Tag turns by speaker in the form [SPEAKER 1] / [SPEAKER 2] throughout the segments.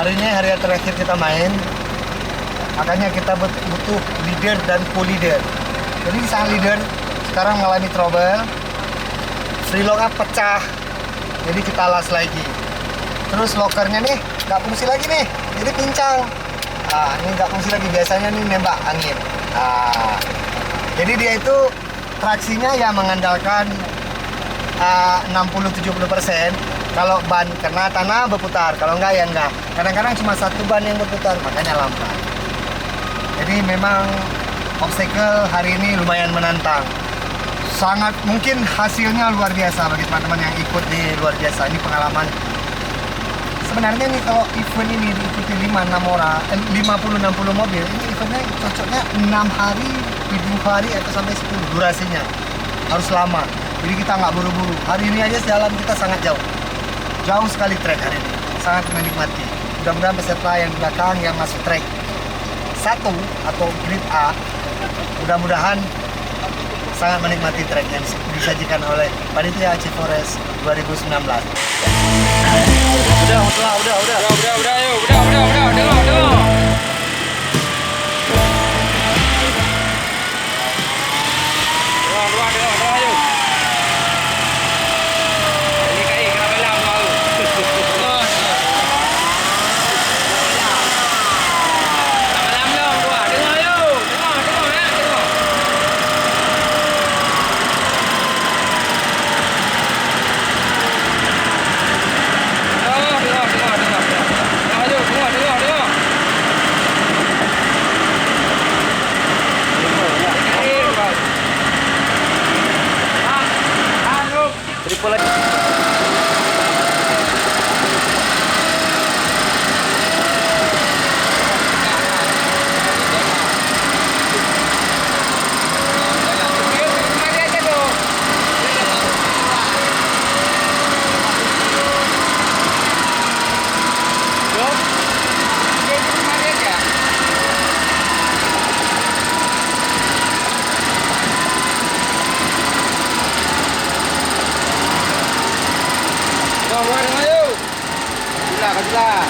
[SPEAKER 1] Hari ini hari terakhir kita main, makanya kita butuh leader dan co-leader. Jadi sang leader sekarang mengalami trouble, free lock up pecah, jadi kita las lagi. Terus lokernya nih nggak fungsi lagi nih, jadi pincang. Nah, ini nggak fungsi lagi, biasanya nih nembak angin. Nah, jadi dia itu traksinya ya mengandalkan 60-70%. Kalau ban kena tanah berputar, kalau enggak ya enggak. Kadang-kadang cuma satu ban yang berputar, makanya lambat. Jadi memang obstacle hari ini lumayan menantang. Sangat mungkin hasilnya luar biasa bagi teman-teman yang ikut di luar biasa. Ini pengalaman sebenarnya nih kalau event ini diikuti 50-60 mobil, ini eventnya cocoknya 6 hari, 7 hari atau sampai 10 durasinya. Harus lama. Jadi kita nggak buru-buru. Hari ini aja jalan kita sangat jauh. Jauh sekali trek hari ini. Sangat menikmati. Mudah-mudahan peserta yang di belakang yang masuk trek 1 atau grid A, mudah-mudahan sangat menikmati trek yang disajikan oleh Panitia Aceh Forest 2019. Udah,
[SPEAKER 2] Ayo, dengar. Ayo. Ini kai kena malam kau. Malam dong, dua. Dengar ayo. Dengar.
[SPEAKER 1] Triple lagi.
[SPEAKER 2] Kajilah.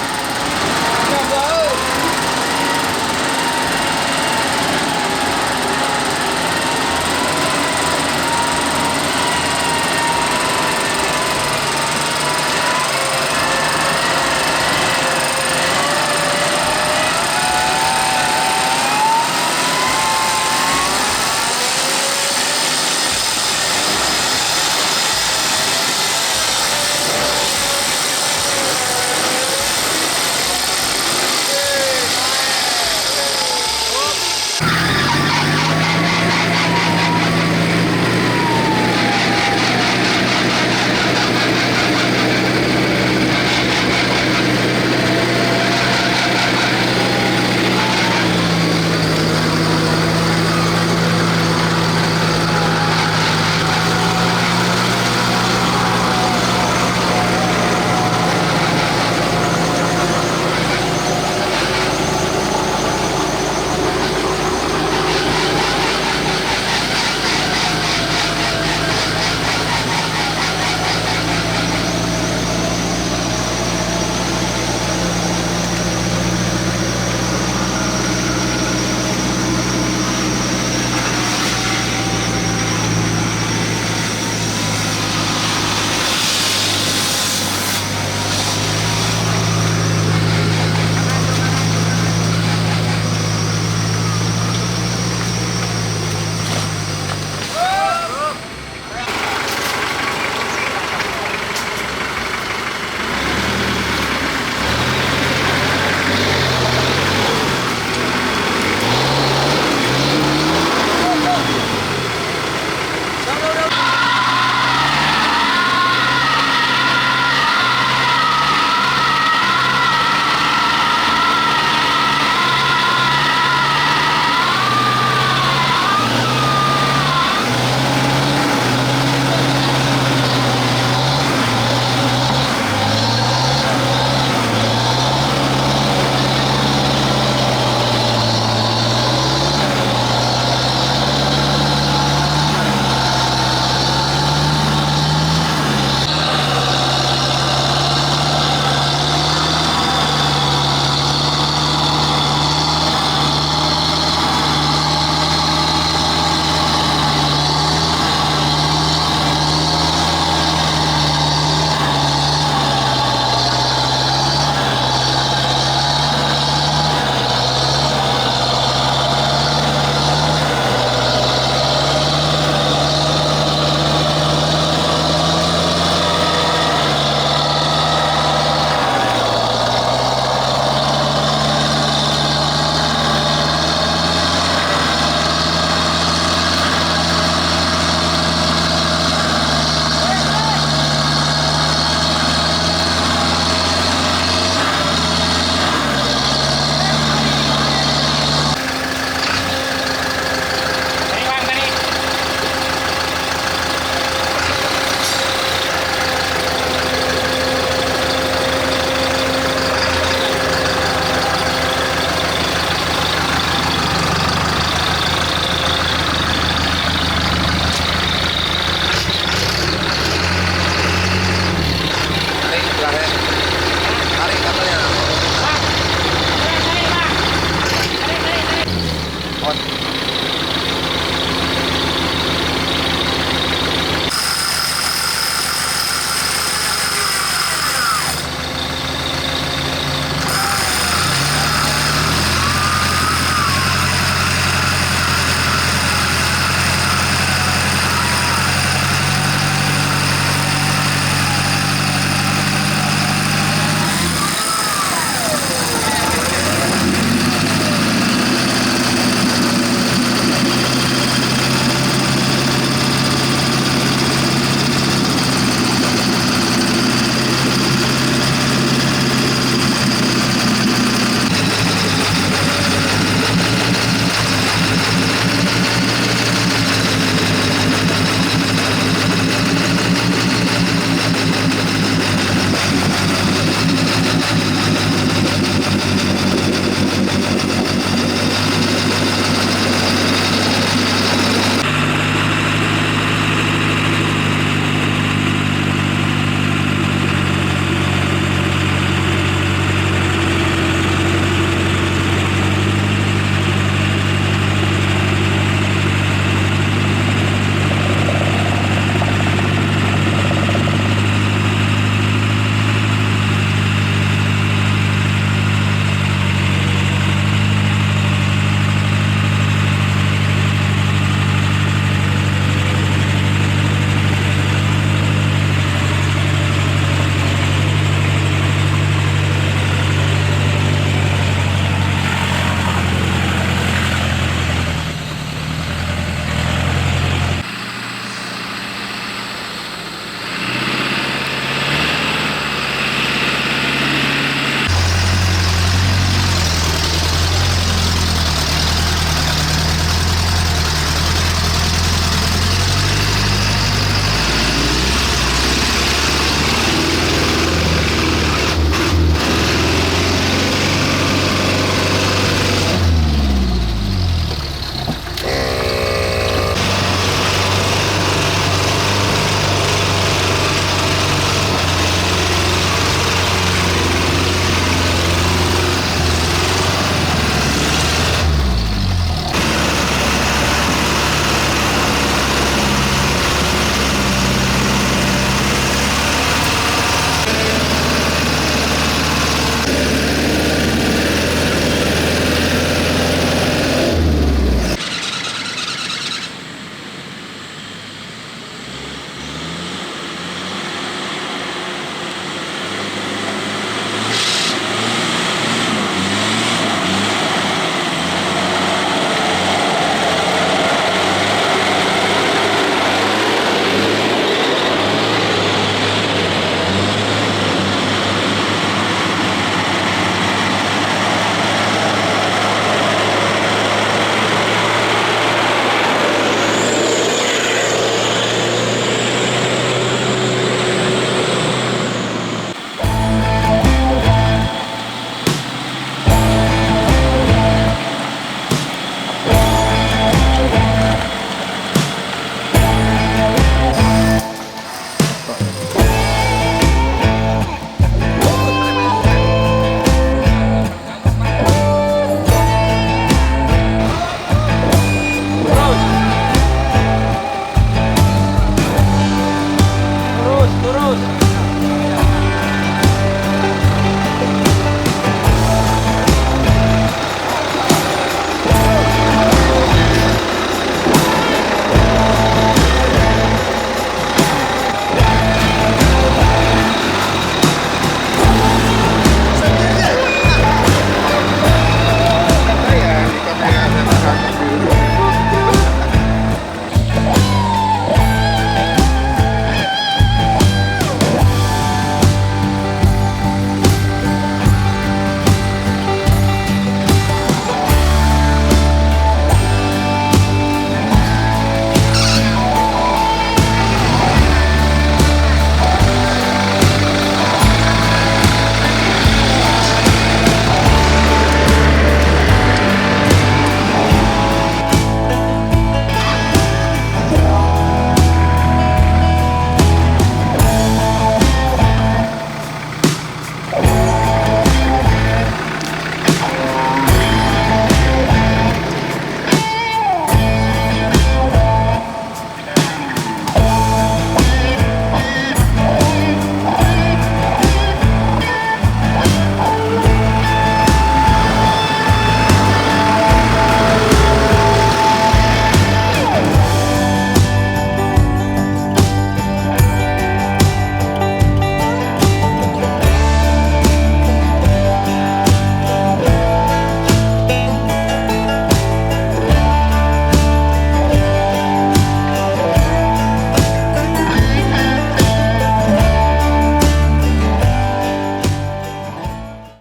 [SPEAKER 2] terus.